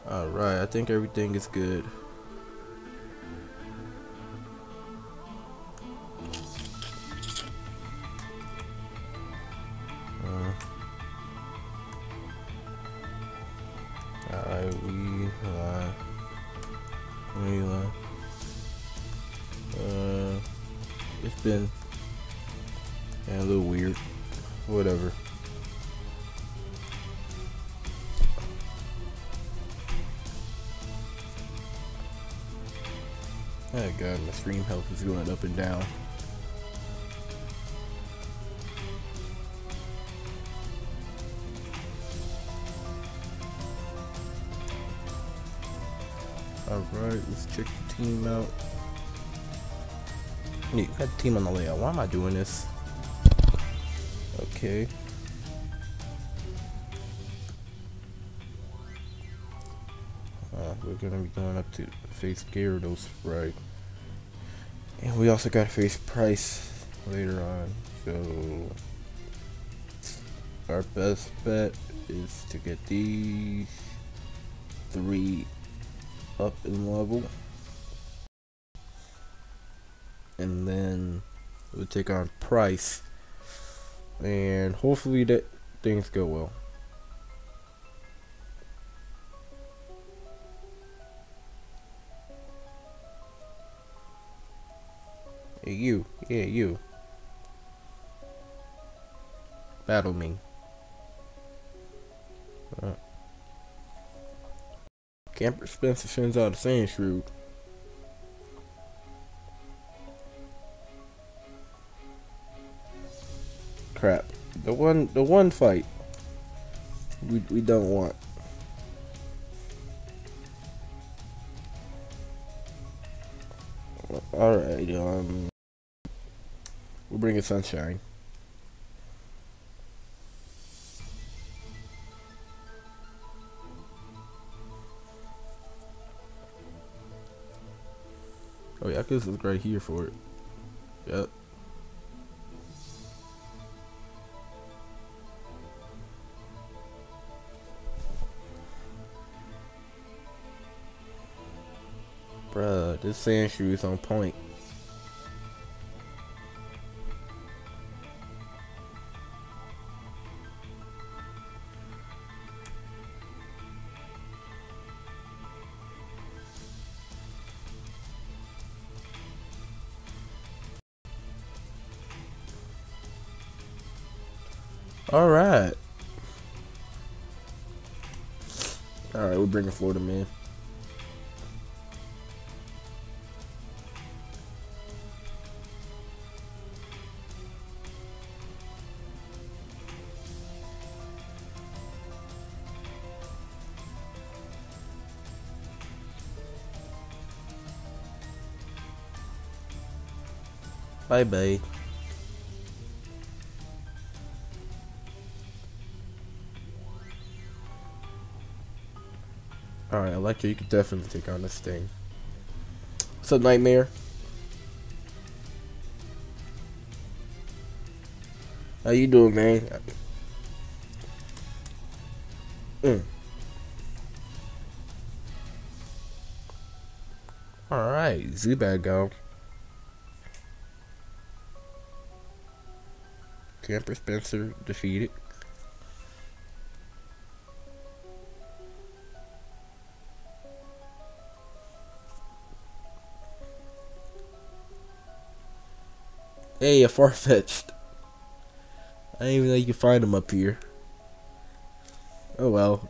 Alright, I think everything is good. Alright, we live. We live. It's been a little weird. Whatever. Oh god, my stream health is going up and down. Alright, let's check the team out. Yeah, got the team on the layout. Why am I doing this? Okay. We're gonna be going up to face Gyarados, right? And we also got to face Price later on. So our best bet is to get these 3 up in level, and then we'll take on Price, and hopefully that things go well. Hey you, yeah you, battle me. Camper Spencer sends out a Sand Shrew. Crap. The one fight we don't want. Alright, we'll bring it Sunshine. Oh yeah, I could look right here for it. Yep. Bruh, this Sand Shrew is on point. Alright. Alright, we're bringing Florida Man. Bye bye. Alright, Electra, you could definitely take on this thing. What's up, Nightmare? How you doing, man? Alright, Zubat go. Camper Spencer defeated. Hey, a Farfetch'd. I didn't even know you could find them up here. Oh well.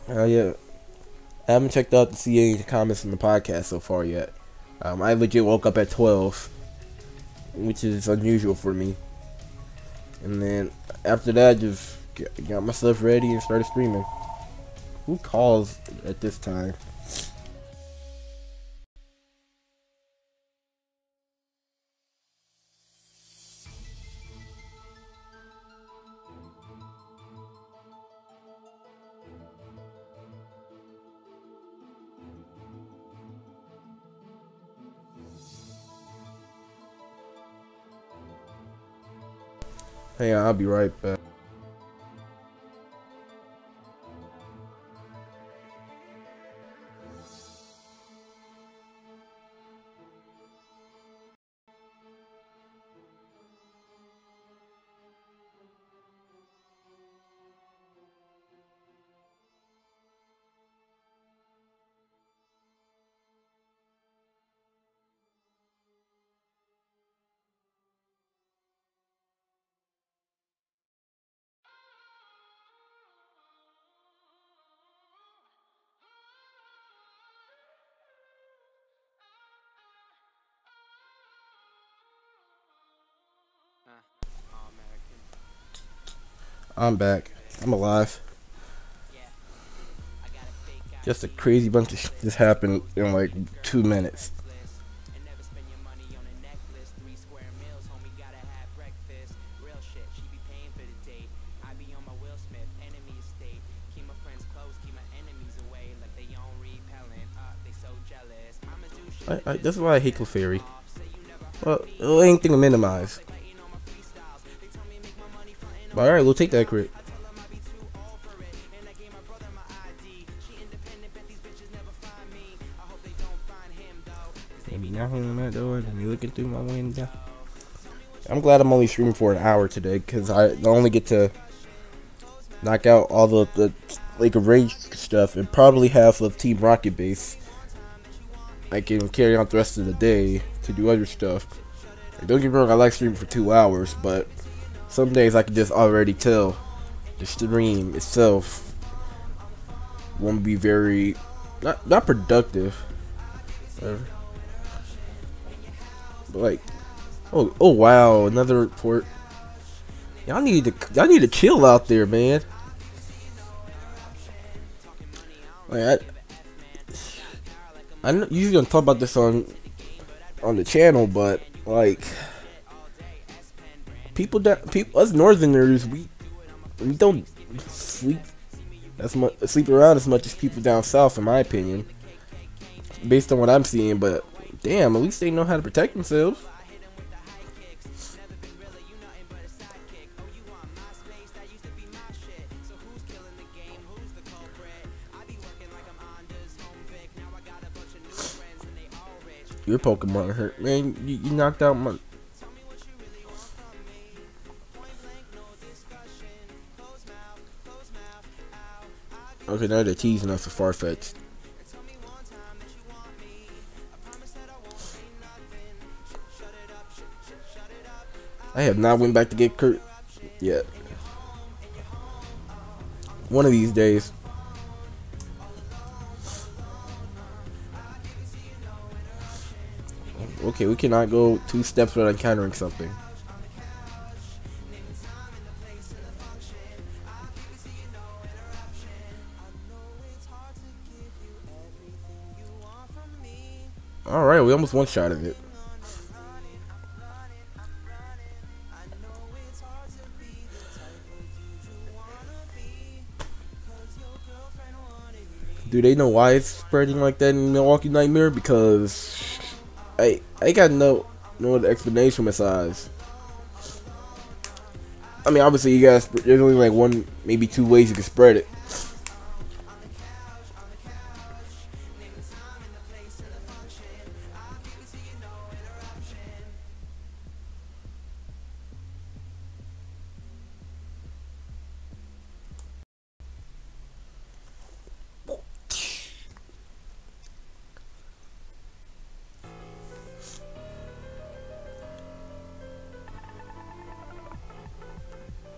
Oh yeah. I haven't checked out to see any comments from the podcast so far yet. I legit woke up at 12, which is unusual for me. And then after that, just got myself ready and started streaming. Who calls at this time? Hey, I'll be right back. I'm back. I'm alive. Just a crazy bunch of shit just happened in like 2 minutes. That's why I hate Clefairy. Well, anything to minimize. Alright, we'll take that crit. Maybe knocking on that door and you're looking through my window. I'm glad I'm only streaming for an hour today because I only get to knock out all the Lake of Rage stuff and probably half of Team Rocket base. I can carry on the rest of the day to do other stuff. Don't get me wrong, I like streaming for 2 hours, but some days I can just already tell the stream itself won't be very not productive. Whatever. But like, oh wow, another report. Y'all need to chill out there, man. Like I usually don't talk about this on the channel, but like people us Northerners, we don't sleep around as much as people down south, in my opinion, based on what I'm seeing. But damn, at least they know how to protect themselves. Your Pokemon hurt, man. You knocked out my. Okay, now they're teasing us for Farfetch'd. I have not went back to get Kurt yet. One of these days. Okay, we cannot go 2 steps without encountering something. Alright, we almost one-shot of it. Do they know why it's spreading like that in Milwaukee Nightmare? Because I got no other explanation besides. I mean, obviously you guys, there's only like 1, maybe 2 ways you can spread it.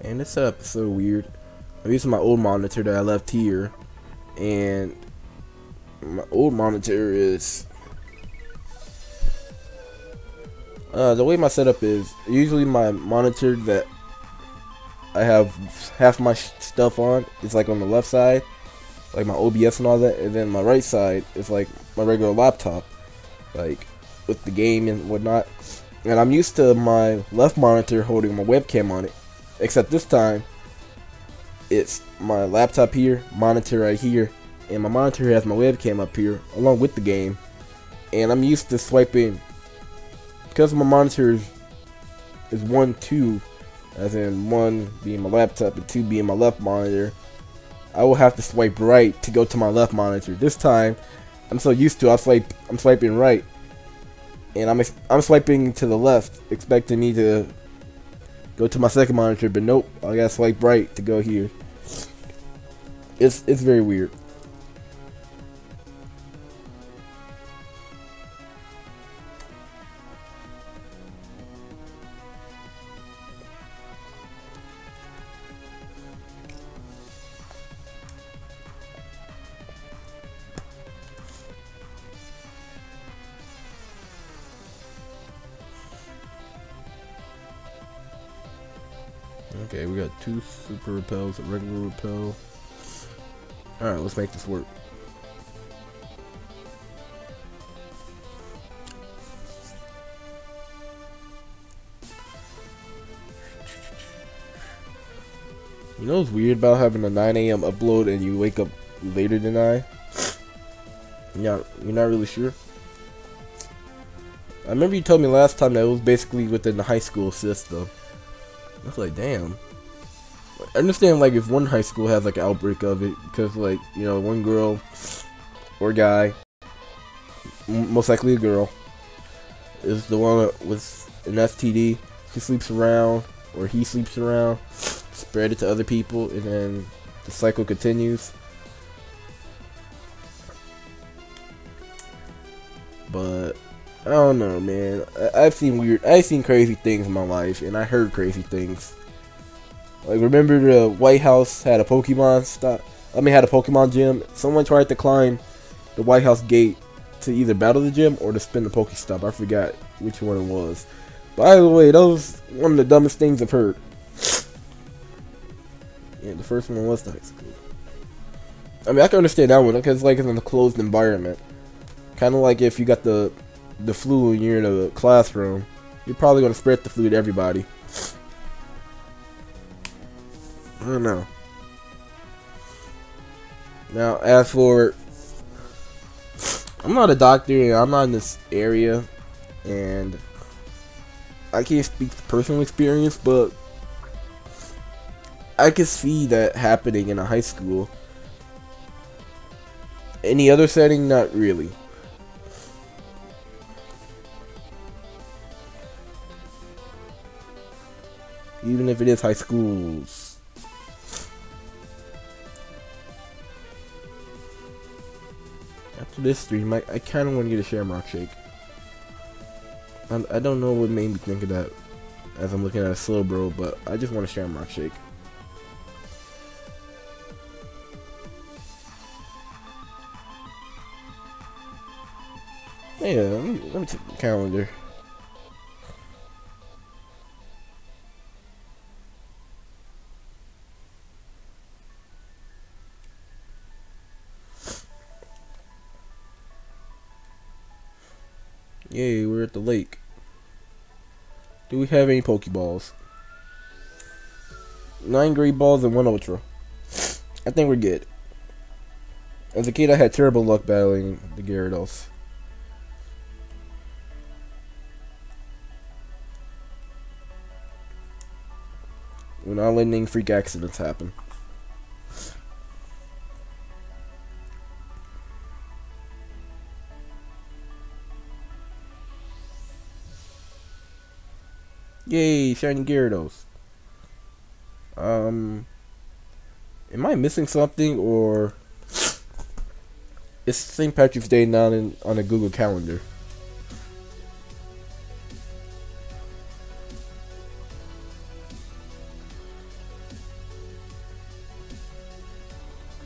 And this setup is so weird. I'm using my old monitor that I left here, and my old monitor is the way my setup is. Usually my monitor that I have half my stuff on is like on the left side, like my OBS and all that, and then my right side is like my regular laptop, like with the game and whatnot. And I'm used to my left monitor holding my webcam on it. Except this time, it's my laptop here, monitor right here, and my monitor has my webcam up here, along with the game. And I'm used to swiping, because my monitor is 1, 2, as in 1 being my laptop and 2 being my left monitor, I will have to swipe right to go to my left monitor. This time, I'm so used to I'm swiping right, and I'm swiping to the left, expecting me to go to my second monitor, but nope, I gotta swipe right to go here. It's very weird. Okay, we got 2 super repels, a regular repel. Alright, let's make this work. You know what's weird about having a 9 AM upload and you wake up later than I? You're not really sure? I remember you told me last time that it was basically within the high school system. I was like, damn. I understand, like, if one high school has, like, an outbreak of it, because, like, you know, one girl or guy, most likely a girl, is the one with an STD. She sleeps around, or he sleeps around, spread it to other people, and then the cycle continues. But I don't know, man. I've seen crazy things in my life, and I heard crazy things. Like, remember the White House had a Pokemon had a Pokemon gym. Someone tried to climb the White House gate to either battle the gym or to spin the Pokestop. I forgot which one it was. By the way, that was one of the dumbest things I've heard. Yeah, the first one was the high school. I mean, I can understand that one because, like, it's in a closed environment. Kind of like if you got the flu and you're in a classroom, you're probably gonna spread the flu to everybody. I don't know. Now, as for, I'm not a doctor and I'm not in this area, and I can't speak to personal experience, but I could see that happening in a high school. Any other setting, not really. Even if it is high schools. After this stream, I kind of want to get a Shamrock Shake. I don't know what made me think of that as I'm looking at a slow bro, but I just want a Shamrock Shake. Yeah, let me check the calendar. Yay, we're at the lake. Do we have any Pokeballs? 9 Great Balls and 1 Ultra. I think we're good. As a kid, I had terrible luck battling the Gyarados. We're not letting any freak accidents happen. Yay, shiny Gyarados. Am I missing something, or it's St. Patrick's Day now on a Google Calendar?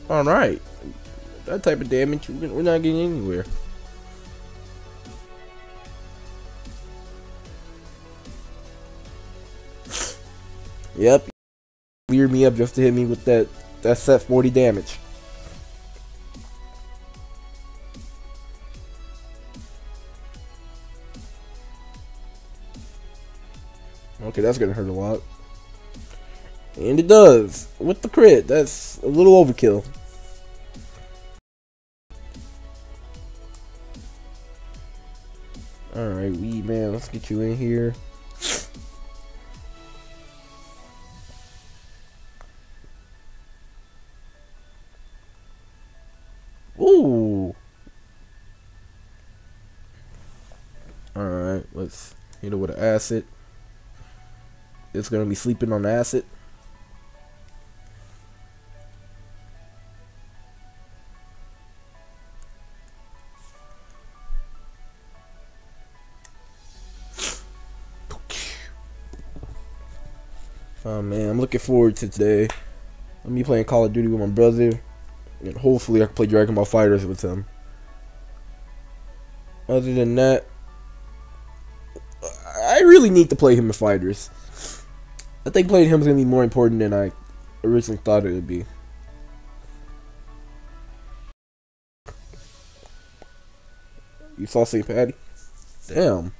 Alright. That type of damage, we're not getting anywhere. Yep. Cleared me up just to hit me with that set 40 damage. Okay, that's gonna hurt a lot. And it does. With the crit, that's a little overkill. Alright, Weed Man, let's get you in here. Ooh. Alright, let's hit it with an acid. It's gonna be sleeping on acid. Oh man, I'm looking forward to today. I'm be playing Call of Duty with my brother, and hopefully I can play Dragon Ball FighterZ with him. Other than that, I really need to play him in FighterZ. I think playing him is gonna be more important than I originally thought it would be. You saw St. Patty? Damn.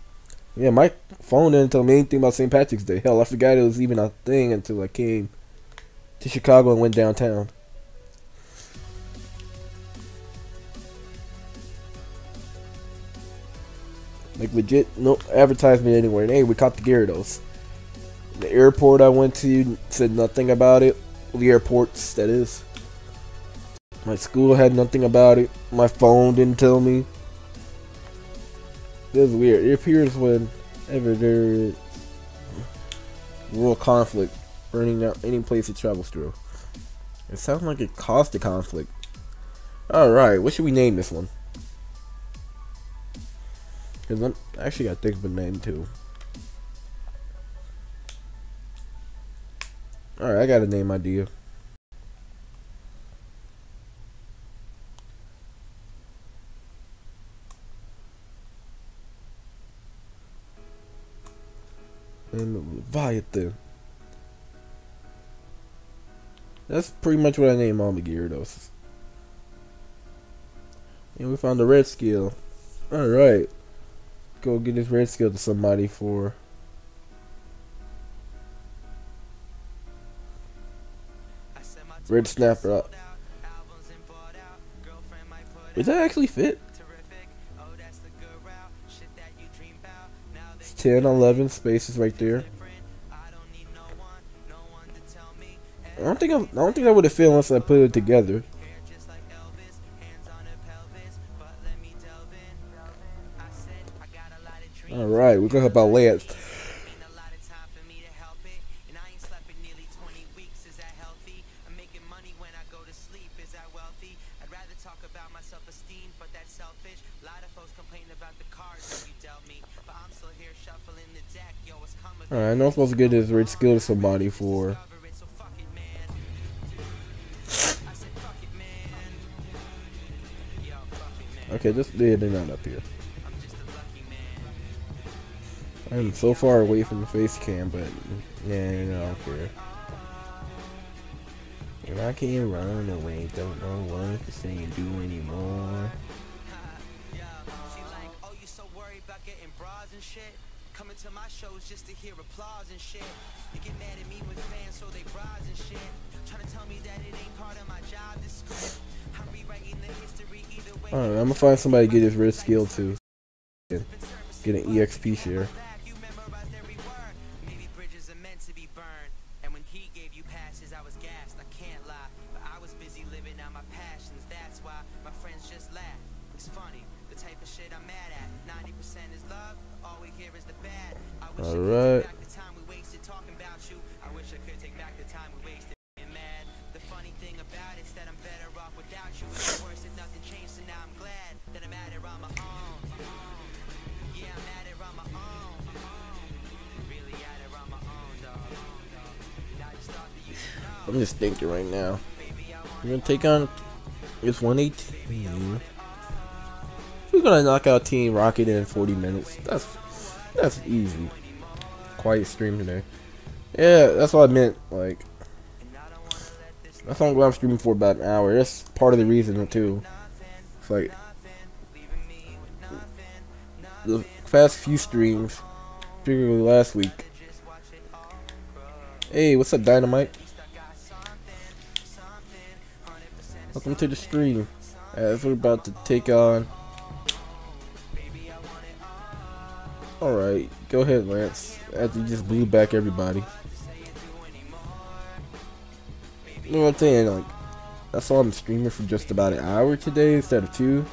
Yeah, my phone didn't tell me anything about St. Patrick's Day. Hell, I forgot it was even a thing until I came to Chicago and went downtown. Like legit, no advertisement anywhere. And hey, we caught the Gyarados. The airport I went to said nothing about it. The airports, that is. My school had nothing about it. My phone didn't tell me. It was weird. It appears whenever there is world conflict burning out any place it travels through. It sounds like it caused a conflict. Alright, what should we name this one? Because I actually got to think of a name too. Alright, I got a name idea. And Leviathan. That's pretty much what I name all my Gyarados. And we found a red skill. Alright. Go get this red skill to somebody for red snapper up. Does that actually fit? It's 10, 11 spaces right there. I don't think that would have fit unless I put it together. Alright, we're gonna help out Lance. Alright, I know I'm supposed to get this red skill to somebody for. Okay, they're not up here. I'm so far away from the face cam, but yeah, I don't care. If I can't run away, don't know what to say and do anymore. Coming to my shows just to hear applause and shit. You get mad at me with fans, so they bras and shit. Trying to tell me that it ain't part of my job, this script. I'm rewriting the history either way. Alright, I'm gonna find somebody to get his red skill too. Get an EXP share. Maybe bridges are meant to be burned. And when he gave you passes, I was gassed, I can't lie. But I was busy living out my passions, that's why my friends just laugh. It's funny, the type of shit I'm mad at. 90% is love, all we hear is the bad. I wish I could take back the time we wasted talking about you. I wish I could take back the time we wasted being mad. The funny thing about it is that I'm better off without you. It's worse if nothing changed, and now I'm glad that I'm at it on my own. Yeah, I'm at it on my own. Really at it on my own, dog. I just thought that you should know. I'm just thinking right now. We're gonna take on this 118. We're gonna knock out Team Rocket in 40 minutes. That's easy. Quiet stream today. Yeah, that's what I meant. Like, that's why I'm streaming for about an hour. That's part of the reason too. It's like the past few streams, particularly last week. Hey, what's up, Dynamite? Welcome to the stream. As we're about to take on. Alright, go ahead, Lance. As you just blew back everybody. You know what I'm saying? Like, I saw I'm streaming for just about an hour today instead of 2.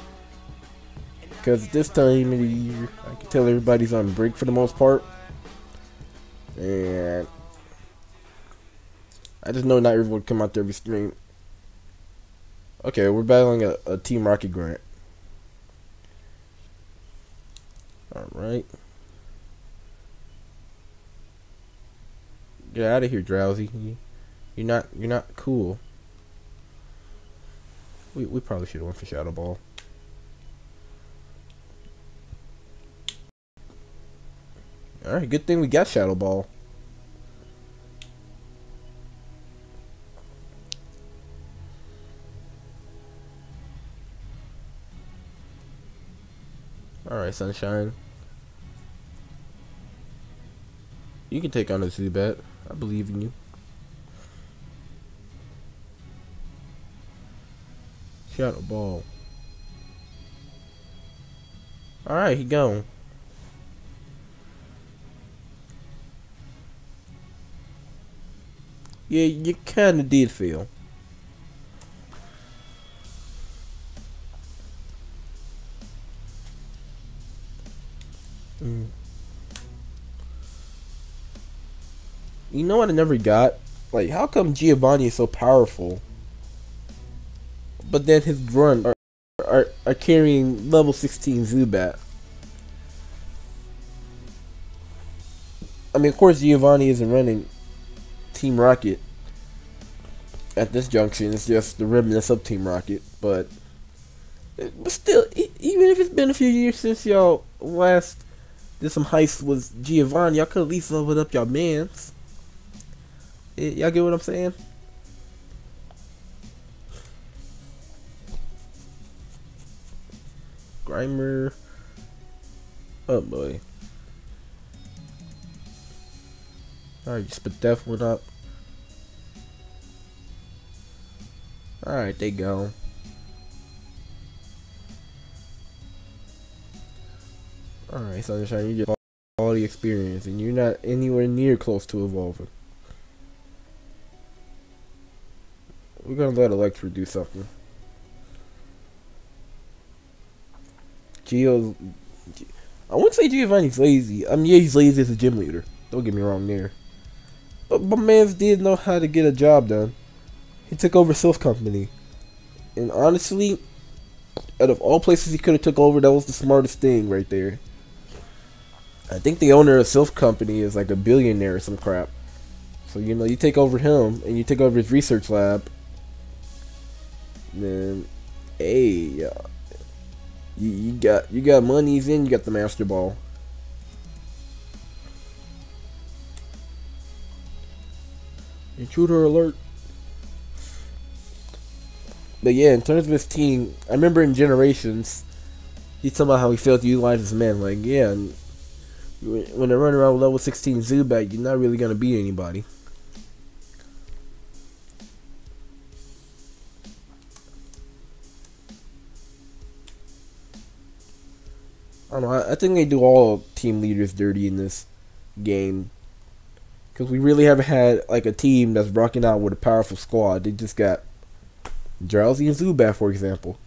Because this time of the year, I can tell everybody's on break for the most part. And I just know not everyone will come out there every stream. Okay, we're battling a Team Rocket Grant. Alright. Get out of here, Drowsy. You're not cool. We probably should have went for Shadow Ball. Alright, good thing we got Shadow Ball. Alright, Sunshine. You can take on a Zubat. I believe in you. Shadow Ball. Alright, he gone. Yeah, you kinda did fail. You know what I never got? Like, how come Giovanni is so powerful, but then his grunt are carrying level 16 Zubat? I mean, of course Giovanni isn't running Team Rocket at this junction. It's just the remnants of Team Rocket, but still, even if it's been a few years since y'all last did some heists with Giovanni, y'all could at least level up y'all mans. Y'all get what I'm saying? Grimer. Oh boy. Alright, just put that one up. Alright, they go. Alright, Sunshine, you just all the experience, and you're not anywhere near close to evolving. We're gonna let Electra do something. I wouldn't say Giovanni's lazy. I mean, yeah, he's lazy as a gym leader. Don't get me wrong there. But my man's did know how to get a job done. He took over Sylph Company. And honestly, out of all places he could have took over, that was the smartest thing right there. I think the owner of Sylph Company is like a billionaire or some crap. So, you know, you take over him and you take over his research lab. Then, hey, you got monies in, you got the Master Ball. Intruder alert. But yeah, in terms of his team, I remember in Generations, he's talking about how he failed to utilize his men. Like, yeah, when they run around with level 16 Zubat, you're not really gonna beat anybody. I don't know. I think they do all team leaders dirty in this game, because we really haven't had like a team that's rocking out with a powerful squad. They just got Drowsy and Zubat, for example.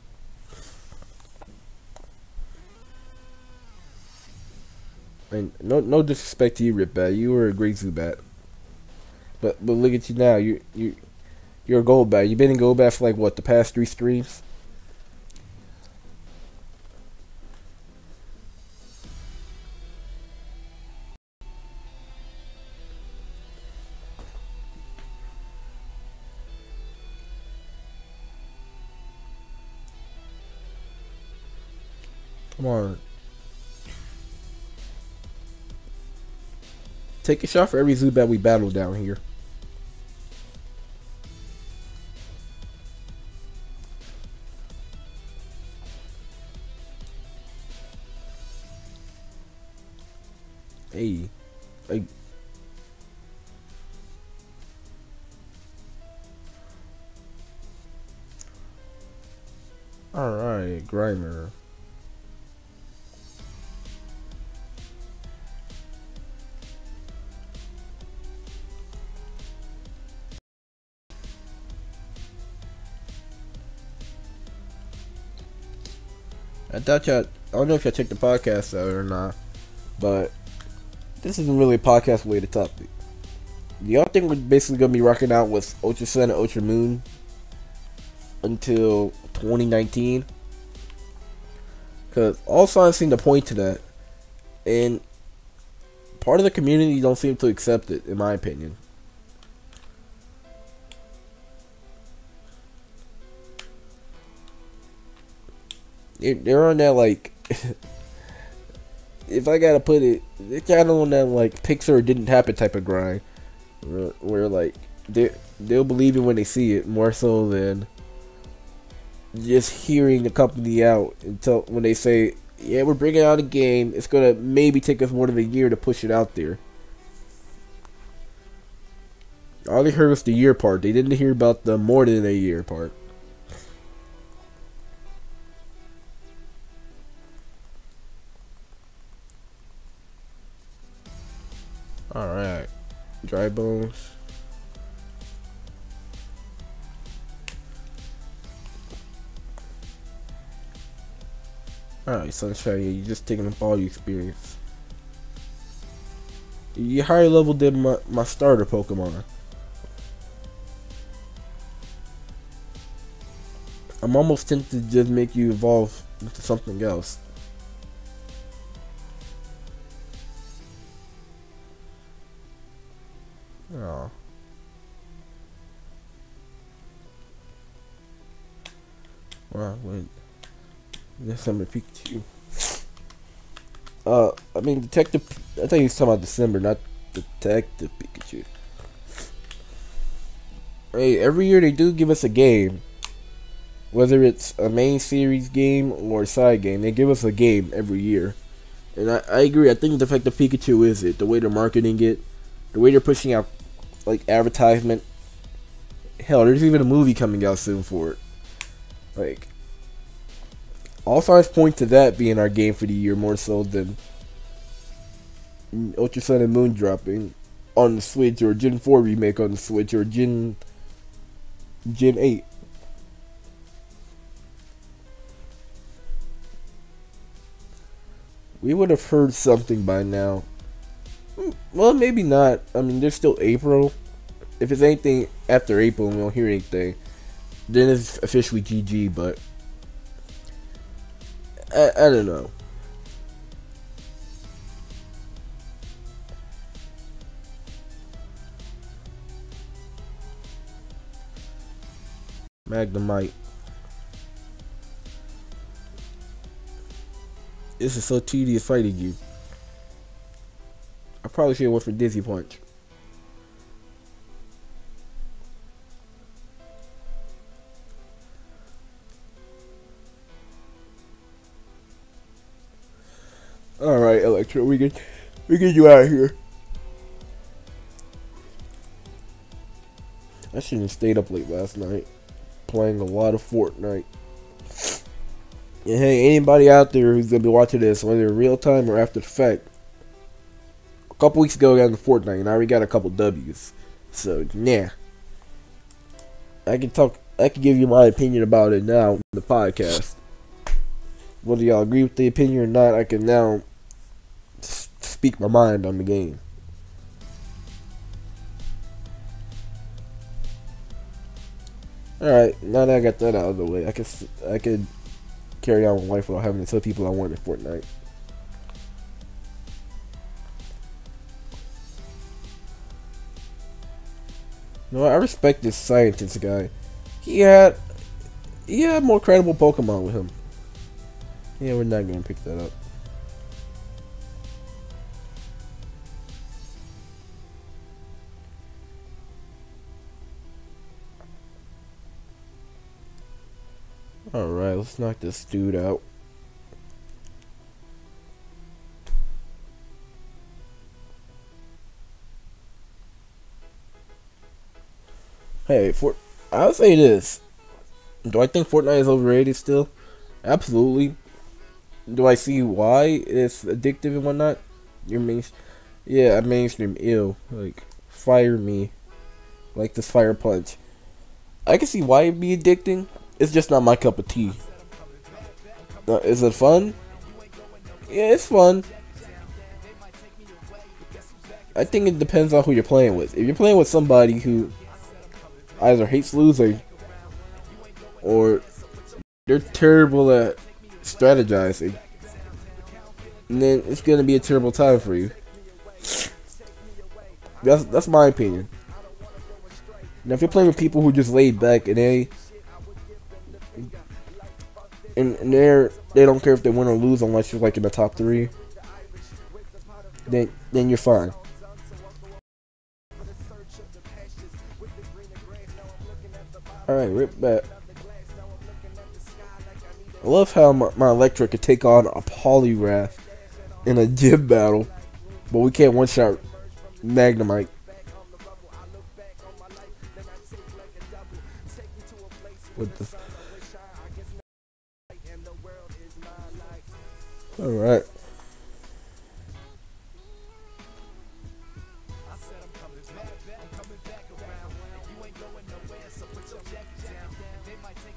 And no disrespect to you, Ripbat. You were a great Zubat. But look at you now. You're a Goldbat. You've been in Goldbat for like what, the past 3 streams? Come on. Take a shot for every Zubat we battle down here. Hey. Hey. Alright, Grimer. I don't know if y'all checked the podcast out or not, but this isn't really a podcast related topic. Do y'all think we're basically gonna be rocking out with Ultra Sun and Ultra Moon until 2019? Because all signs seem to point to that, and part of the community don't seem to accept it, in my opinion. They're on that, like, if I gotta put it, they're kind of on that, like, Pixar didn't happen type of grind, where like they'll believe it when they see it more so than just hearing the company out until when they say Yeah, we're bringing out a game. It's gonna maybe take us more than a year to push it out there. All they heard was the year part. They didn't hear about the more than a year part. Alright. Dry bones. Alright, Sunshine, yeah, you're just taking up all the experience. You're higher level than my starter Pokemon. I'm almost tempted to just make you evolve into something else. Oh. Wow, wait. Yes, I'm a Pikachu. I mean, Detective. I think he's talking about December, not Detective Pikachu. Hey, every year they do give us a game. Whether it's a main series game or a side game, they give us a game every year. And I agree, I think Detective Pikachu is it. The way they're marketing it, the way they're pushing out, like, advertisement. Hell, there's even a movie coming out soon for it. Like, all signs point to that being our game for the year more so than Ultra Sun and Moon dropping on the Switch, or Gen 4 remake on the Switch, or Gen 8. We would have heard something by now. Well, maybe not. I mean, there's still April. If it's anything after April and we don't hear anything, then it's officially GG, but I don't know. Magnemite. This is so tedious fighting you. I probably should have went for Dizzy Punch. Alright, Electro, we get you out of here. I shouldn't have stayed up late last night. Playing a lot of Fortnite. And hey, anybody out there who's gonna be watching this, whether in real time or after the fact, a couple weeks ago I got into Fortnite and I already got a couple W's. So yeah. I can give you my opinion about it now in the podcast. Whether y'all agree with the opinion or not, I can now speak my mind on the game. Alright, now that I got that out of the way, I can carry on with life without having to tell people I wanted Fortnite. You know, I respect this scientist guy. He had more credible Pokemon with him. Yeah, we're not gonna pick that up. Alright, let's knock this dude out. Hey, I'll say this. Do I think Fortnite is overrated still? Absolutely. Do I see why it's addictive and whatnot? Yeah, I'm mainstream ill. Like, fire me. Like this fire punch. I can see why it'd be addicting. It's just not my cup of tea. Is it fun? Yeah, it's fun. I think it depends on who you're playing with. If you're playing with somebody who either hates losing or they're terrible at strategizing, then it's gonna be a terrible time for you. That's my opinion. Now, if you're playing with people who just laid back and they don't care if they win or lose unless you're like in the top 3, then you're fine. Alright, rip back. I love how my Electra could take on a Poliwrath in a gym battle, but we can't one-shot Magnemite. What the? All right.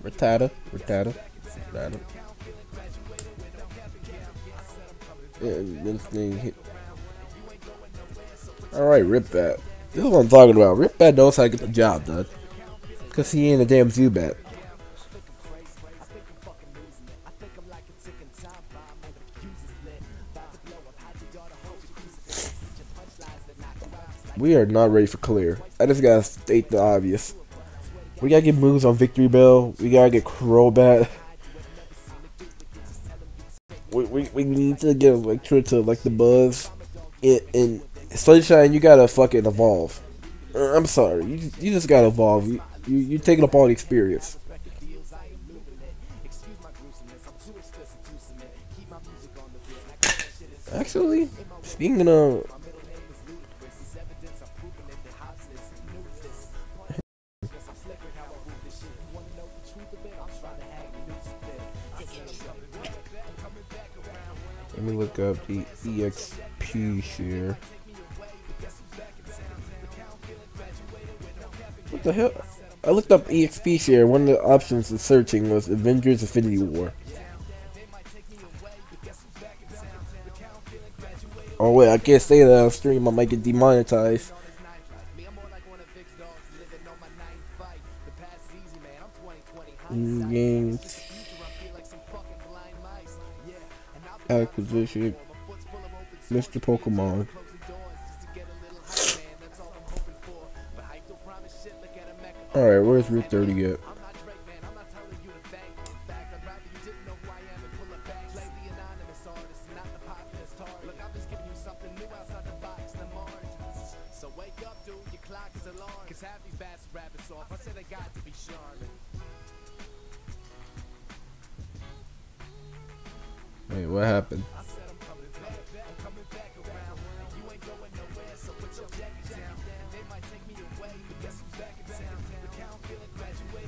Rattata. And this thing hit. Alright, Ripbat. This is what I'm talking about. Ripbat knows how to get the job done. Because he ain't a damn Zubat. We are not ready for clear. I just gotta state the obvious. We gotta get moves on Victory Bell. We gotta get Crobat. We need to get Electra to like the buzz. In Sunshine, you gotta fucking evolve. I'm sorry, you just gotta evolve. You're taking up all the experience. Actually, speaking of, let me look up the EXP share. What the hell? I looked up EXP share. One of the options in searching was Avengers Infinity War. Oh wait, I can't say that on stream. I might get demonetized. Games. Acquisition. Mr. Pokemon. Alright, where's Route 30 at? Wait, what happened?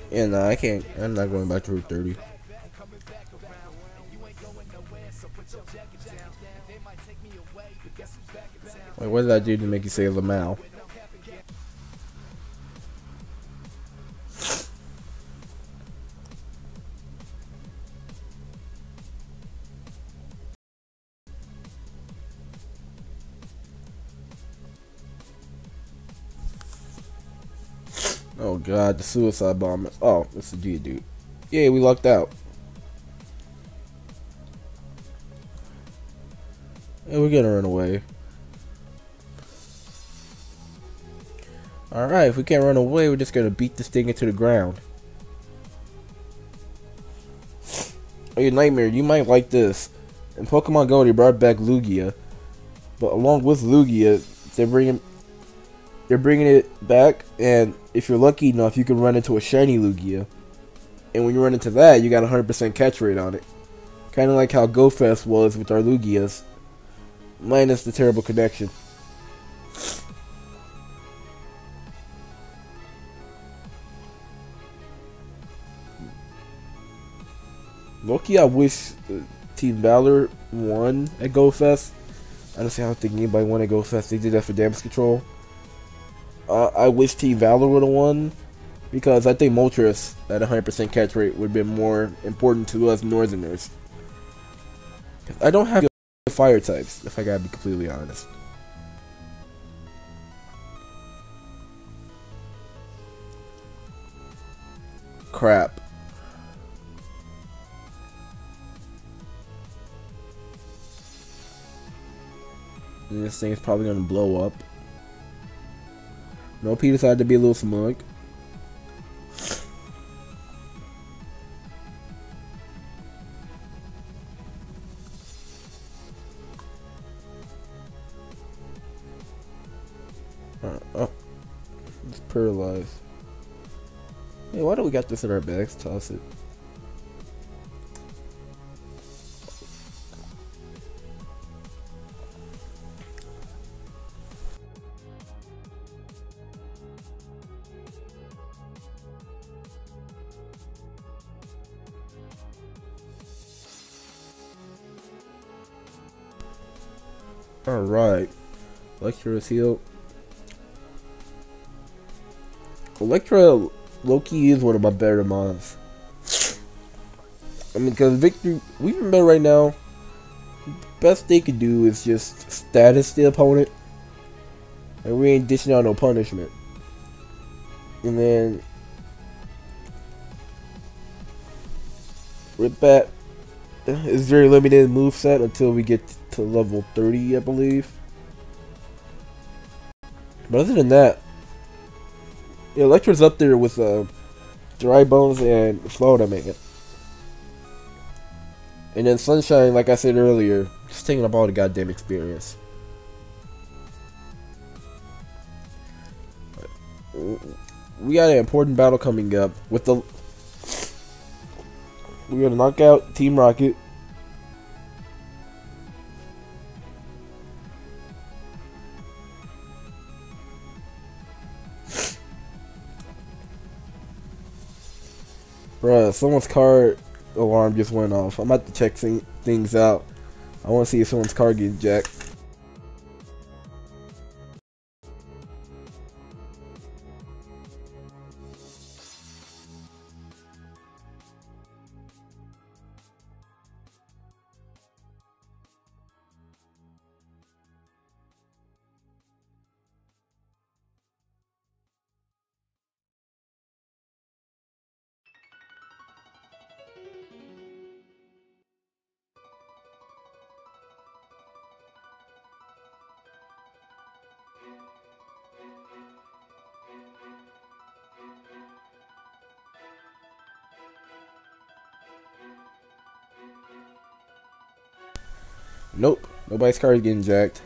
Yeah, no, I can't. I'm not going back to Route 30. Wait, what did I do to make you say Lamau? Oh god, the suicide bomber. Oh, it's a Geodude. Yeah, we lucked out. And we're gonna run away. Alright, if we can't run away, we're just gonna beat this thing into the ground. Hey, Nightmare, you might like this. In Pokemon Go, they brought back Lugia. But along with Lugia, they're bringing it back, and if you're lucky enough, you can run into a shiny Lugia. And when you run into that, you got a 100% catch rate on it. Kind of like how GoFest was with our Lugias. Minus the terrible connection. Loki, I wish Team Valor won at GoFest. Honestly, I don't think anybody won at GoFest. They did that for damage control. I wish Team Valor would have won, because I think Moltres at 100% catch rate would have been more important to us Northerners. I don't have fire types, if I gotta be completely honest. Crap. And this thing is probably gonna blow up. No, P decided to be a little smug. Oh, it's paralyzed. Hey, why do we got this in our bags? Toss it. Alright. Electra is healed. Electra low-key is one of my better mons. I mean, because Victory, we remember right now, best they could do is just status the opponent. And we ain't dishing out no punishment. And then with that, it's very limited moveset until we get to level 30, I believe. But other than that, yeah, Electra's up there with Dry Bones and Florida Man. And then Sunshine, like I said earlier, just taking up all the goddamn experience. We got an important battle coming up with the. We're gonna knock out Team Rocket. Bruh, someone's car alarm just went off. I'm about to check things out. I want to see if someone's car gets jacked. Nope, nobody's car is getting jacked.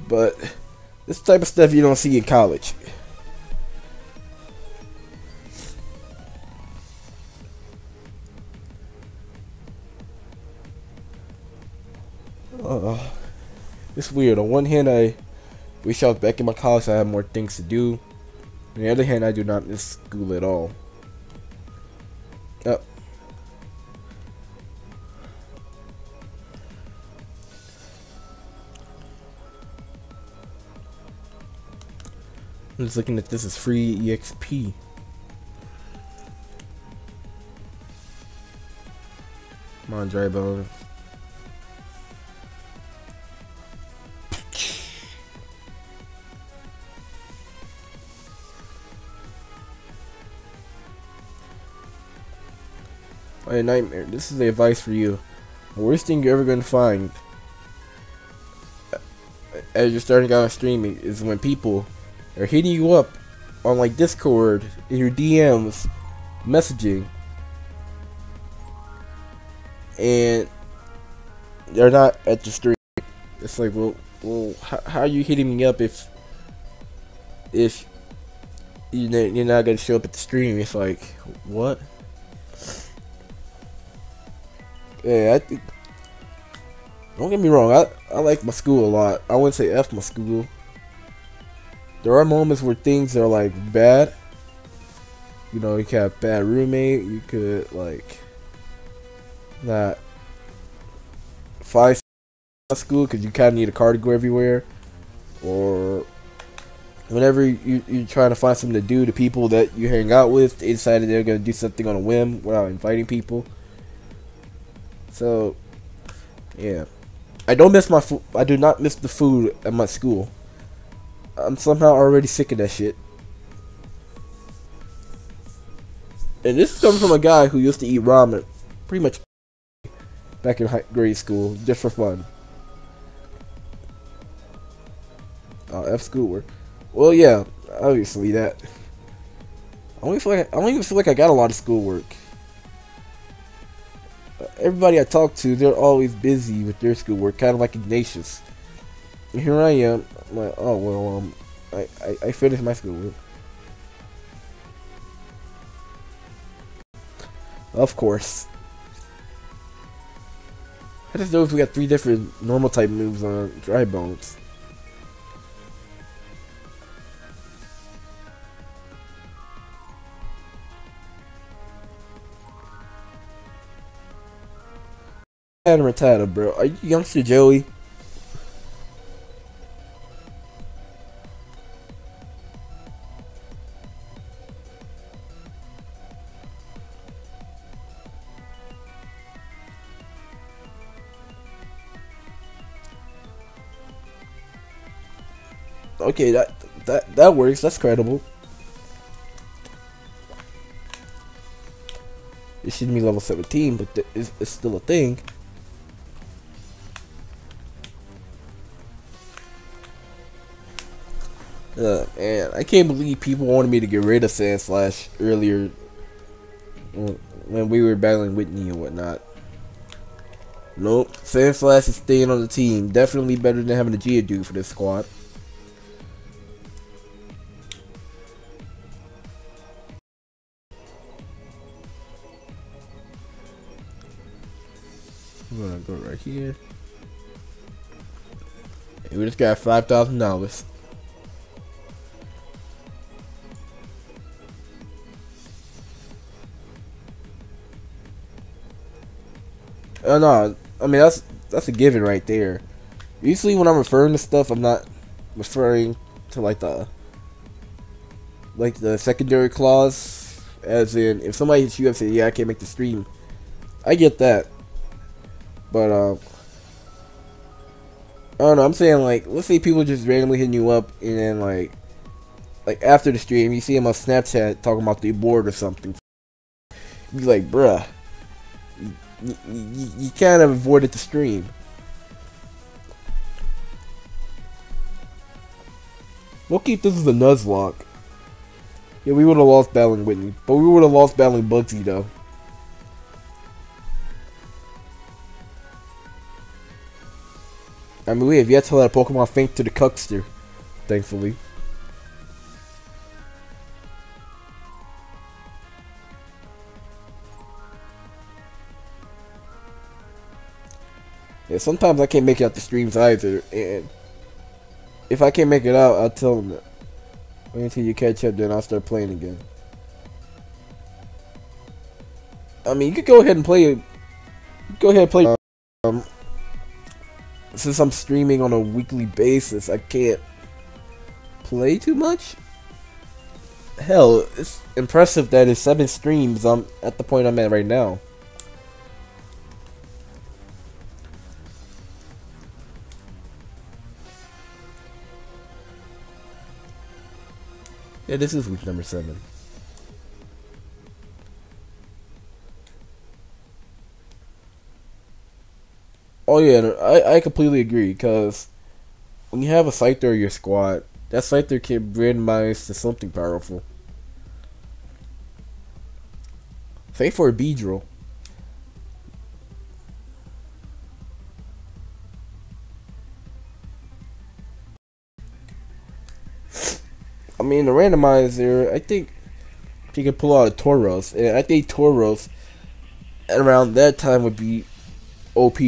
But this type of stuff you don't see in college. It's weird. On one hand, I wish I was back in my college. I have more things to do. On the other hand, I do not miss school at all. Oh. I'm just looking at this as free EXP. Come on, Dry Bones. A nightmare. This is the advice for you. The worst thing you're ever going to find as you're starting out on streaming is when people are hitting you up on like Discord in your DMs messaging and they're not at the stream. It's like, well, how are you hitting me up if you're not gonna show up at the stream? It's like, what? Yeah, I think. Don't get me wrong. I like my school a lot. I wouldn't say F my school. There are moments where things are like bad. You know, you could have a bad roommate. You could like not find school because you kind of need a car to go everywhere, or whenever you're trying to find something to do, the people that you hang out with, they decided they're gonna do something on a whim without inviting people. So, yeah, I don't miss my food. I do not miss the food at my school. I'm somehow already sick of that shit. And this is coming from a guy who used to eat ramen pretty much back in grade school just for fun. F schoolwork. Well, yeah, obviously that. I don't even feel like I got a lot of schoolwork. Everybody I talk to, they're always busy with their schoolwork, kind of like Ignatius. And here I am. I'm like, oh well, I finished my schoolwork. Of course. I just noticed we got 3 different normal type moves on Dry Bones. Matata, bro. Are you youngster Joey? Okay, that works. That's credible. It shouldn't be level 17, but it's still a thing. Man, I can't believe people wanted me to get rid of Sand Slash earlier when we were battling Whitney and whatnot. Nope, Sand Slash is staying on the team. Definitely better than having a Geodude for this squad. I'm gonna go right here. And we just got $5,000. Oh no, I mean that's a given right there. Usually when I'm referring to stuff, I'm not referring to like the secondary clause, as in if somebody hits you up and say, yeah, I can't make the stream. I get that, but I don't know. I'm saying, like, let's say people just randomly hitting you up, and then like after the stream, you see them on Snapchat talking about the board or something. You be like, bruh, you kind of avoided the stream. We'll keep this as a Nuzlocke. Yeah, we would have lost battling Whitney, but we would have lost battling Bugsy though. I mean, we have yet to let a Pokemon faint to the Cuckster, thankfully. Yeah, sometimes I can't make out the streams either, and if I can't make it out, I'll tell them that. Wait until you catch up, then I'll start playing again. I mean, you could go ahead and play it. Go ahead and play. Since I'm streaming on a weekly basis, I can't play too much. Hell, it's impressive that in 7 streams, I'm at the point I'm at right now. Yeah, this is week number 7. Oh yeah, I completely agree, because when you have a Scyther in your squad, that Scyther can randomize to something powerful. Same for a Beedrill. I mean, the randomizer, I think he could pull out a Tauros, and I think Tauros around that time would be OP.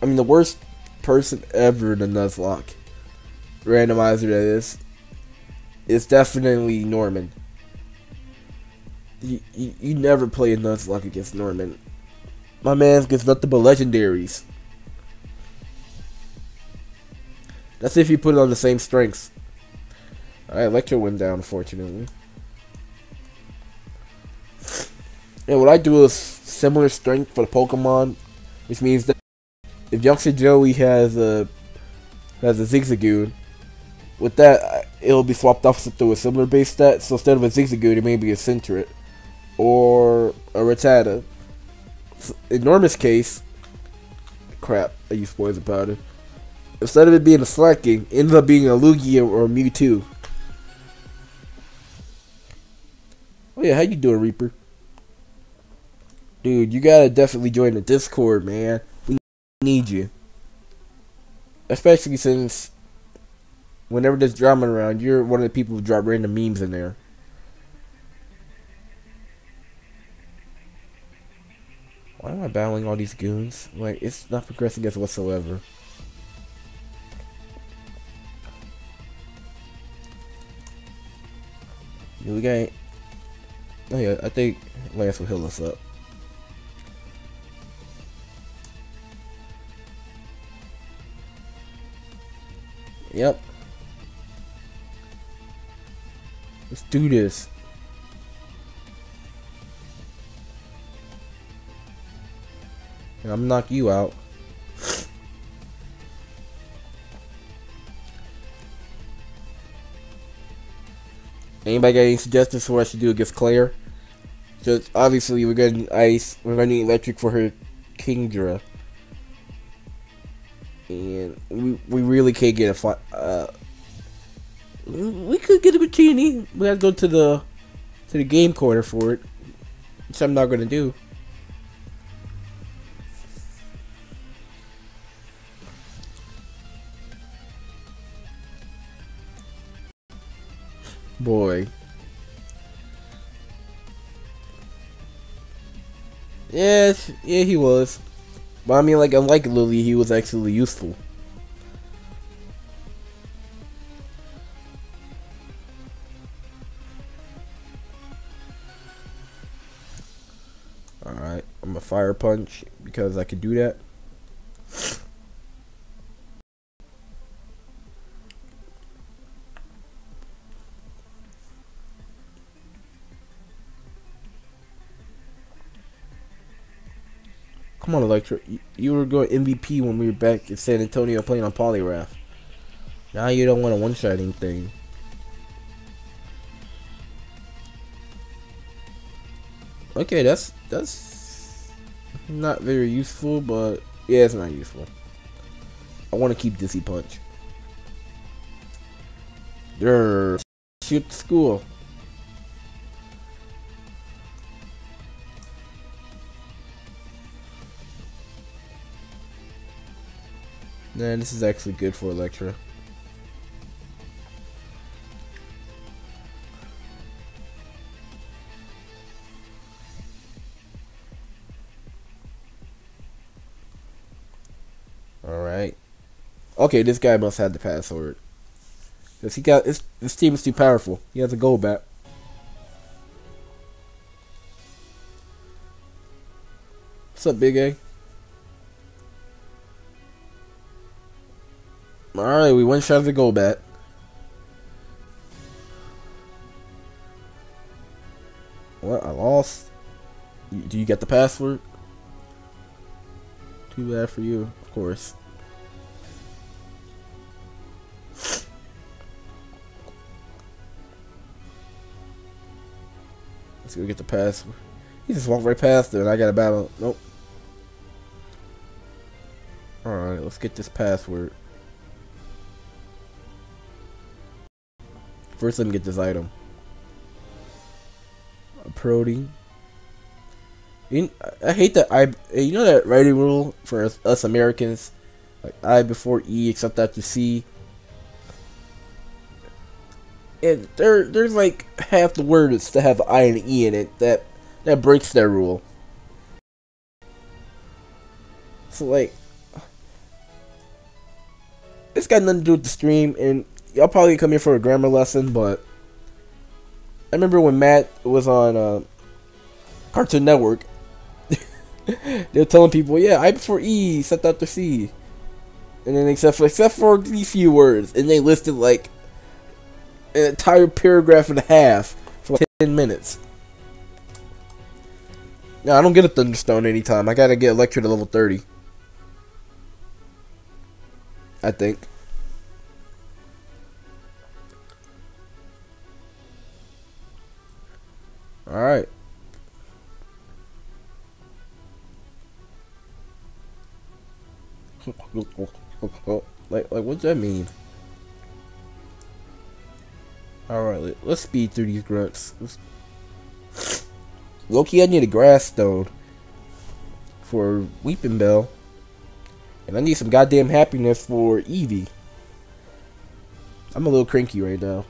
I mean, the worst person ever in the Nuzlocke randomizer that is definitely Norman. You never play a Nuzlocke against Norman. My man gets nothing but legendaries. That's if you put it on the same strengths. Alright, Electro went down, unfortunately. And what I do is similar strength for the Pokemon, which means that if Youngster Joey has a Zigzagoon, with that it'll be swapped off to a similar base stat. So instead of a Zigzagoon, it may be a Centret or a Rattata. In Norma's case, crap, I used poison powder. Instead of it being a Slacking, it ends up being a Lugia or a Mewtwo. Oh yeah, how you doing, Reaper? Dude, you gotta definitely join the Discord, man. We need you. Especially since whenever there's drama around, you're one of the people who drop random memes in there. Why am I battling all these goons? Like, it's not progressing as whatsoever. We got... Oh yeah, I think Lance will heal us up. Yep. Let's do this. and I'm gonna knock you out. Anybody got any suggestions for what I should do against Claire? Just obviously we're gonna need ice. We're gonna need electric for her Kingdra, and we really can't get a fight. We could get a Bikini. We have to go to the game corner for it, which I'm not gonna do. Boy. Yes, yeah, he was. But I mean, like, unlike Lily, he was actually useful. Alright, I'm gonna fire punch because I can do that. Come on, Electra. You were going MVP when we were back in San Antonio playing on Polygraph. Now you don't want a one-shot anything. Okay, that's not very useful, but yeah, it's not useful. I want to keep Dizzy Punch. Durr. Shoot the school. Nah, this is actually good for Electra. Alright. Okay, this guy must have the password. Because he got this team is too powerful. He has a goal back. What's up, Big A? Alright, we one shot of the goal bat. What? I lost? Do you get the password? Too bad for you, of course. Let's go get the password. He just walked right past it and I got a battle. Nope. Alright, let's get this password. First, let me get this item. A protein. I hate that you know that writing rule for us Americans, like I before E except after C. And there's like half the words that have I and E in it that breaks that rule. So like, it's got nothing to do with the stream, and y'all probably come here for a grammar lesson, but I remember when Matt was on Cartoon Network. They're telling people, yeah, I before E, except after C, and then except for these few words, and they listed like an entire paragraph and a half for like 10 minutes. Now I don't get a Thunderstone anytime. I gotta get Electra to level 30. I think. All right. like what's that mean? Alright, let's speed through these grunts. Loki, I need a grass stone for Weeping Bell. And I need some goddamn happiness for Eevee. I'm a little cranky right now.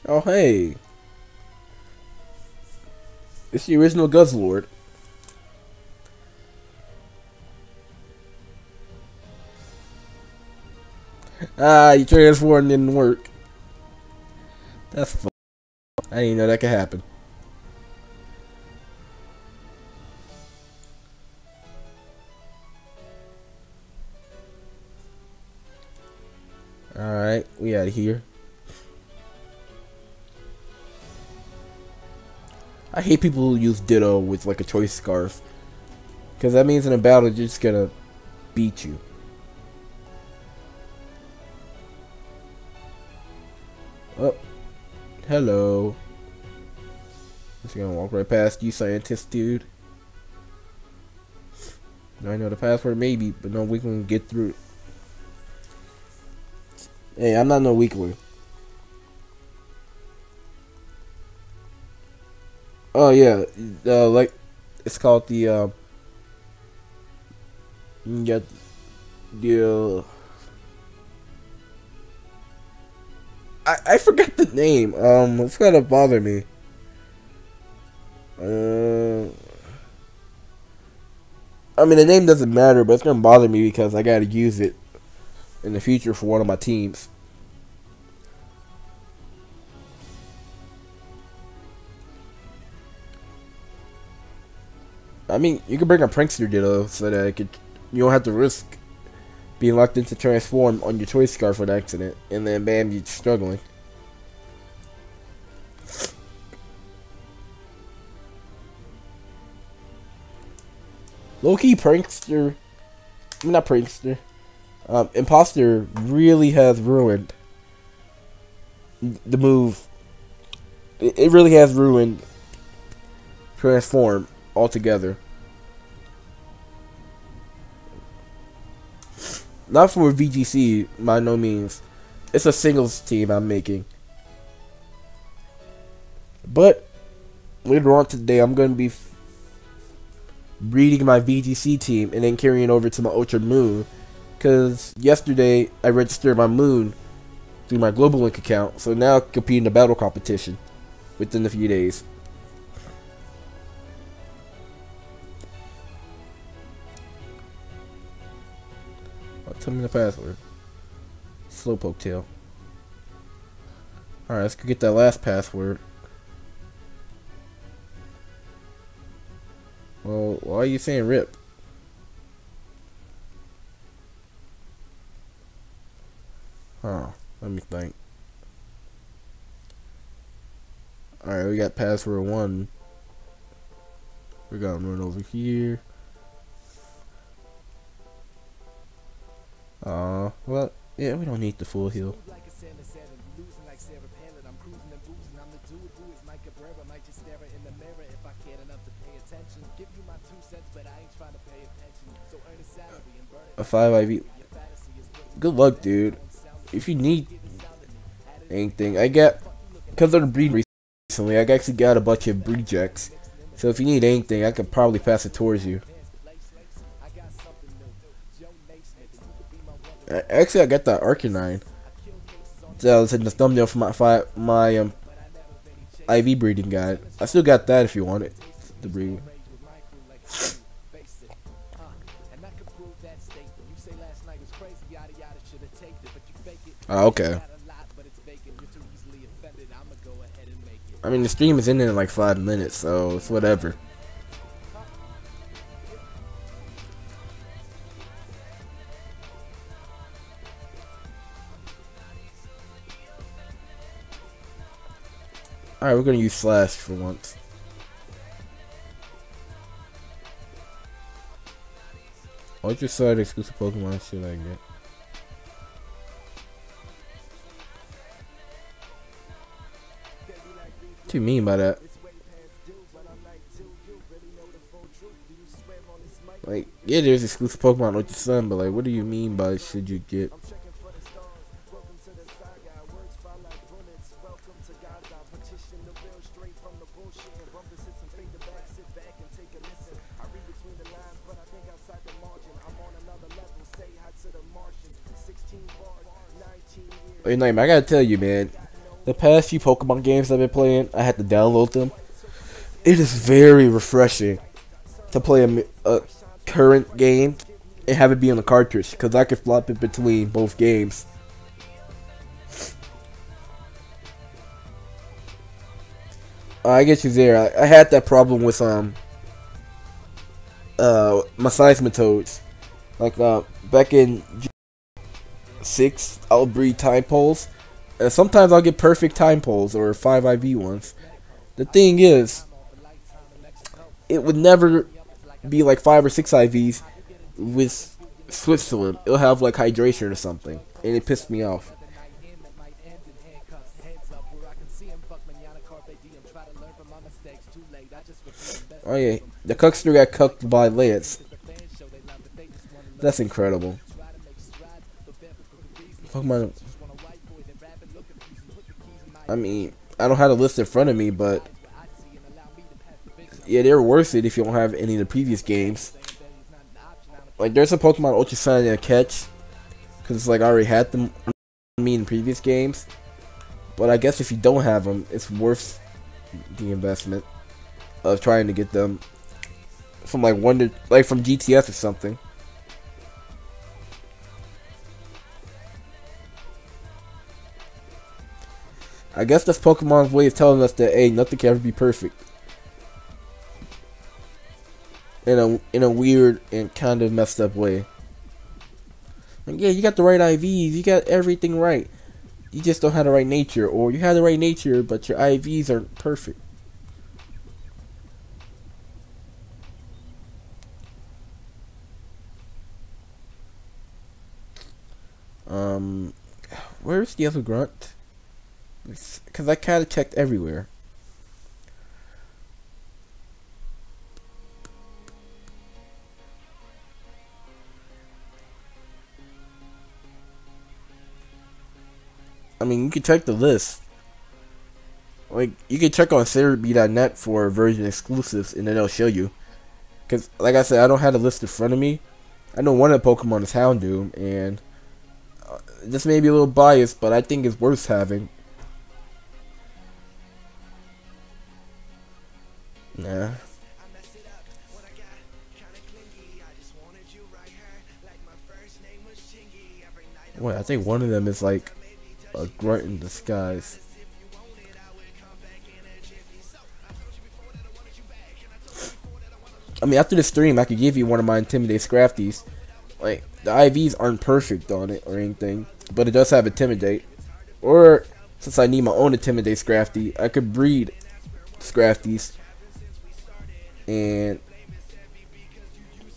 Oh hey. It's the original Guzzlord. Ah, you transformed and didn't work. That's fun. I didn't even know that could happen. Alright, we out of here. I hate people who use Ditto with like a choice scarf, because that means in a battle you're just gonna beat you. Oh, hello. Just gonna walk right past you, scientist dude. I know the password maybe, but no, we can get through it. Hey, I'm not no weakling. Oh yeah, like it's called the you get the I forgot the name. It's gonna bother me. I mean the name doesn't matter, but it's gonna bother me because I gotta use it in the future for one of my teams. I mean, you can bring a prankster Ditto so that you don't have to risk being locked into transform on your choice scarf for an accident, and then bam, you're struggling. Low-key prankster, I mean, not prankster, imposter really has ruined the move. It really has ruined transform altogether. Not for VGC, by no means. It's a singles team I'm making. But later on today, I'm going to be reading my VGC team and then carrying over to my Ultra Moon. Because yesterday, I registered my Moon through my Global Link account. So now I compete in the battle competition within a few days. Tell me the password. Slowpoke tail. Alright, let's go get that last password. Well, why are you saying rip? Huh, let me think. Alright, we got password 1. We're gonna run over here. Well, yeah, we don't need the full heal. A 5 IV. Good luck, dude. If you need anything, I got, because of the breed recently, I actually got a bunch of breed checks. So if you need anything, I could probably pass it towards you. Actually, I got that Arcanine. That was in the thumbnail for my IV breeding guide. I still got that if you want it. The breed. Oh, okay. I mean, the stream is ending in like 5 minutes, so it's whatever. Alright, we're gonna use Slash for once. Ultra Side exclusive Pokemon should I get? What do you mean by that? Like, yeah, there's exclusive Pokemon Ultra Sun, but like, what do you mean by should you get? Wait, Nightmare, I gotta tell you, man. The past few Pokemon games I've been playing, I had to download them. It is very refreshing to play a current game and have it be on the cartridge, because I can flop it between both games. I get you there. I had that problem with my Seismitoads. Like back in 6, I'll breed time poles, and sometimes I'll get perfect time poles or 5 IV ones. The thing is, it would never be like 5 or 6 IVs with Switzerland. It'll have like hydration or something, and it pissed me off. Oh yeah, the Cuckster got cucked by Lance. That's incredible. Pokemon. I mean, I don't have a list in front of me, but yeah, they're worth it if you don't have any of the previous games. Like, there's a Pokemon Ultra Sun and a Catch, because it's like I already had them in previous games. But I guess if you don't have them, it's worth the investment of trying to get them from like from GTS or something. I guess that's Pokemon's way of telling us that, hey, nothing can ever be perfect. In a weird and kind of messed up way. Like, yeah, you got the right IVs, you got everything right. You just don't have the right nature, or you have the right nature, but your IVs aren't perfect. Where's the other grunt? Because I kind of checked everywhere. I mean, you can check the list. Like, you can check on Cerebi.net for version exclusives, and then it'll show you. Because, like I said, I don't have the list in front of me. I know one of the Pokemon is Houndoom, and this may be a little biased, but I think it's worth having. Nah. Wait, I think one of them is like a grunt in disguise. I mean, after the stream, I could give you one of my Intimidate Scrafties. Like, the IVs aren't perfect on it or anything, but it does have Intimidate. Or, since I need my own Intimidate Scrafty, I could breed Scrafties. And,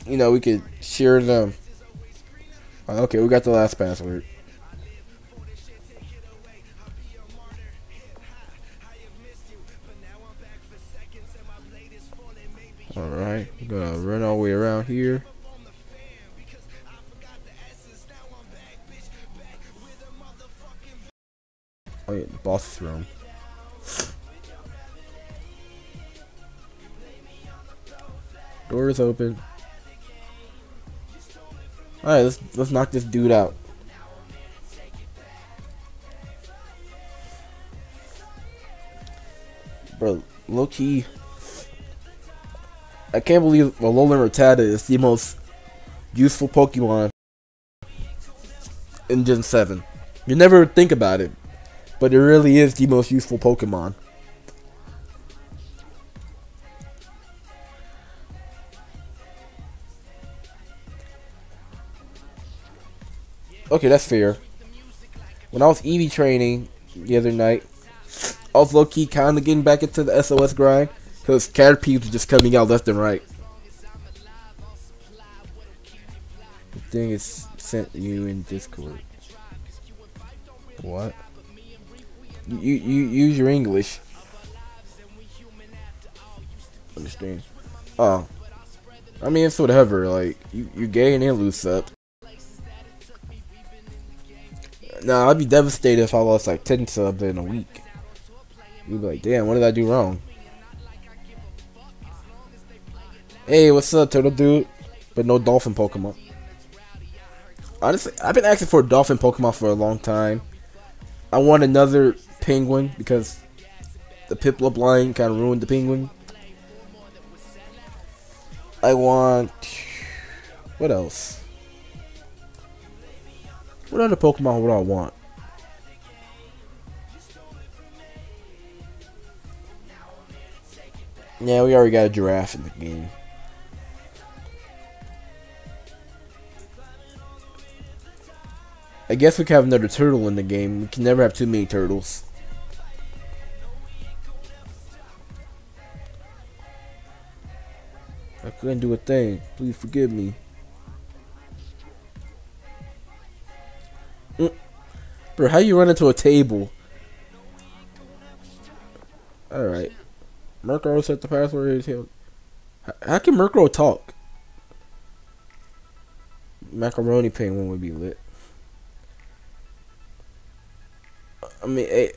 you know, we could share them. Okay, we got the last password. Alright, we're gonna run all the way around here. Oh yeah, the boss's room. Door is open. Alright, let's knock this dude out. Bro, low key, I can't believe Alolan Rattata is the most useful Pokemon in Gen 7. You never think about it, but it really is the most useful Pokemon. Okay, that's fair. When I was EV training the other night, I was low-key kind of getting back into the SOS grind, because Caterpies were just coming out left and right. The thing is sent you in Discord. What? You use your English. Understand? Oh. I mean, it's whatever. Like, you gain and lose up. Nah, I'd be devastated if I lost like 10 subs in a week. You'd be like, damn, what did I do wrong? Hey, what's up, Turtle Dude? But no dolphin Pokemon. Honestly, I've been asking for a dolphin Pokemon for a long time. I want another penguin because the Piplup line kind of ruined the penguin. I want... What else? What other Pokemon would I want? Yeah, we already got a giraffe in the game. I guess we can have another turtle in the game. We can never have too many turtles. couldn't do a thing. Please forgive me. Bro, how you run into a table? Alright. Murkrow set the password. How can Murkrow talk? Macaroni Penguin would be lit. I mean,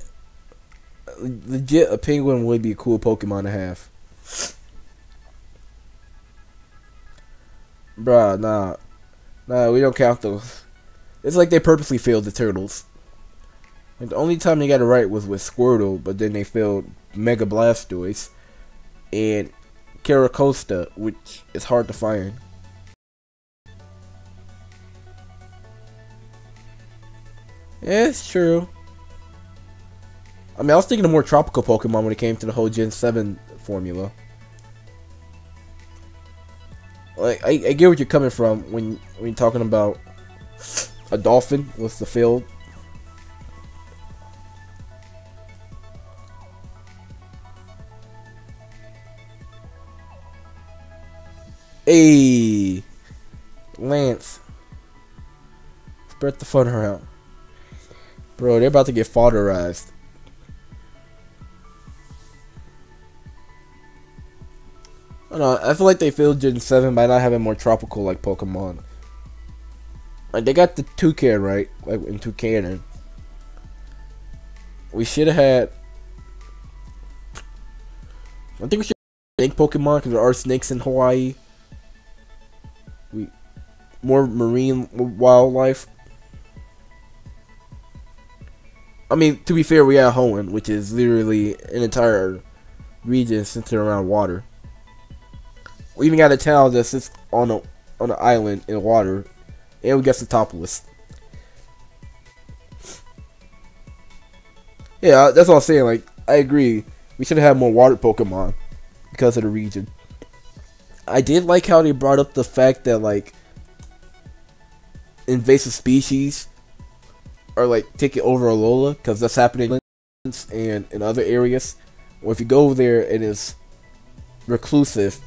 legit, a penguin would be a cool Pokemon to have. Bruh, nah. Nah, we don't count those. It's like they purposely failed the turtles. Like, the only time they got it right was with Squirtle, but then they failed Mega Blastoise and Caracosta, which is hard to find. Yeah, it's true. I mean, I was thinking of more tropical Pokemon when it came to the whole Gen 7 formula. Like, I get what you're coming from when you're talking about a dolphin with the field. Hey, Lance, spread the fun around, bro. They're about to get fodderized. I don't know, I feel like they failed Gen 7 by not having more tropical like Pokemon. Like, they got the Toucan right, like in Toucanon. We should have had. I think we should have snake Pokemon because there are snakes in Hawaii. More marine wildlife. I mean, to be fair, we have Hoenn, which is literally an entire region centered around water. We even got a town that sits on an island in water, and we got Setopolis. Yeah, that's all I'm saying. Like, I agree. We should have had more water Pokemon because of the region. I did like how they brought up the fact that, like, invasive species are, like, taking over Alola, because that's happening and in other areas. Or if you go over there and it's reclusive,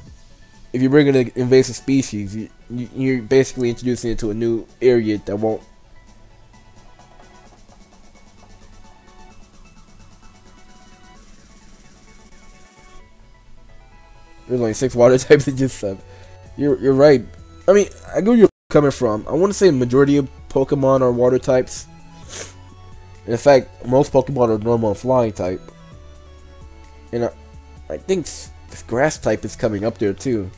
if you bring in an invasive species, you're basically introducing it to a new area that won't. There's only 6 water types in just 7. You're right. I mean, I get where you're coming from. I want to say the majority of Pokemon are water types. In fact, most Pokemon are normal and flying type. And I think this grass type is coming up there too.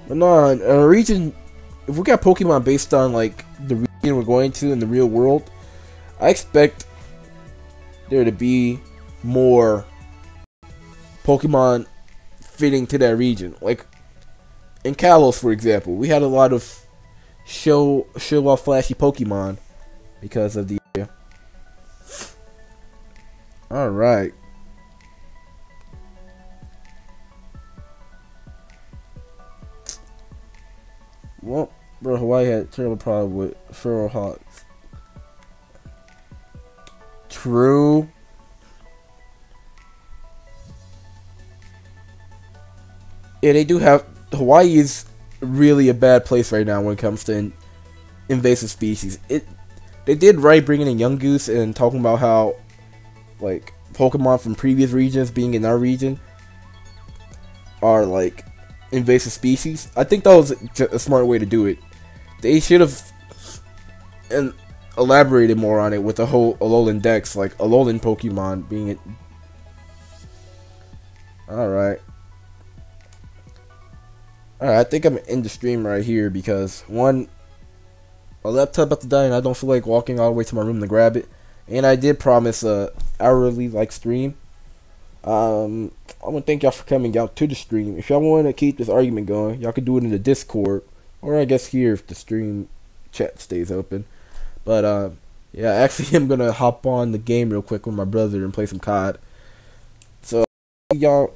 But no, in a region, if we got Pokemon based on like the region we're going to in the real world, I expect there to be more Pokemon fitting to that region. Like in Kalos, for example, we had a lot of show off flashy Pokemon because of the area. All right. Well, bro, Hawaii had a terrible problem with feral hawks. True. Yeah, they do have. Hawaii is really a bad place right now when it comes to invasive species. They did right bringing in Young Goose and talking about how, like, Pokemon from previous regions being in our region are like invasive species. I think that was a smart way to do it. They should have elaborated more on it with the whole Alolan Dex, like Alolan Pokemon being it. Alright. Alright, I think I'm gonna end the stream right here because, one, my laptop about to die and I don't feel like walking all the way to my room to grab it. And I did promise a hourly like stream. I want to thank y'all for coming out to the stream. If y'all want to keep this argument going, y'all can do it in the Discord, or I guess here if the stream chat stays open. But yeah, actually I'm gonna hop on the game real quick with my brother and play some COD. So y'all.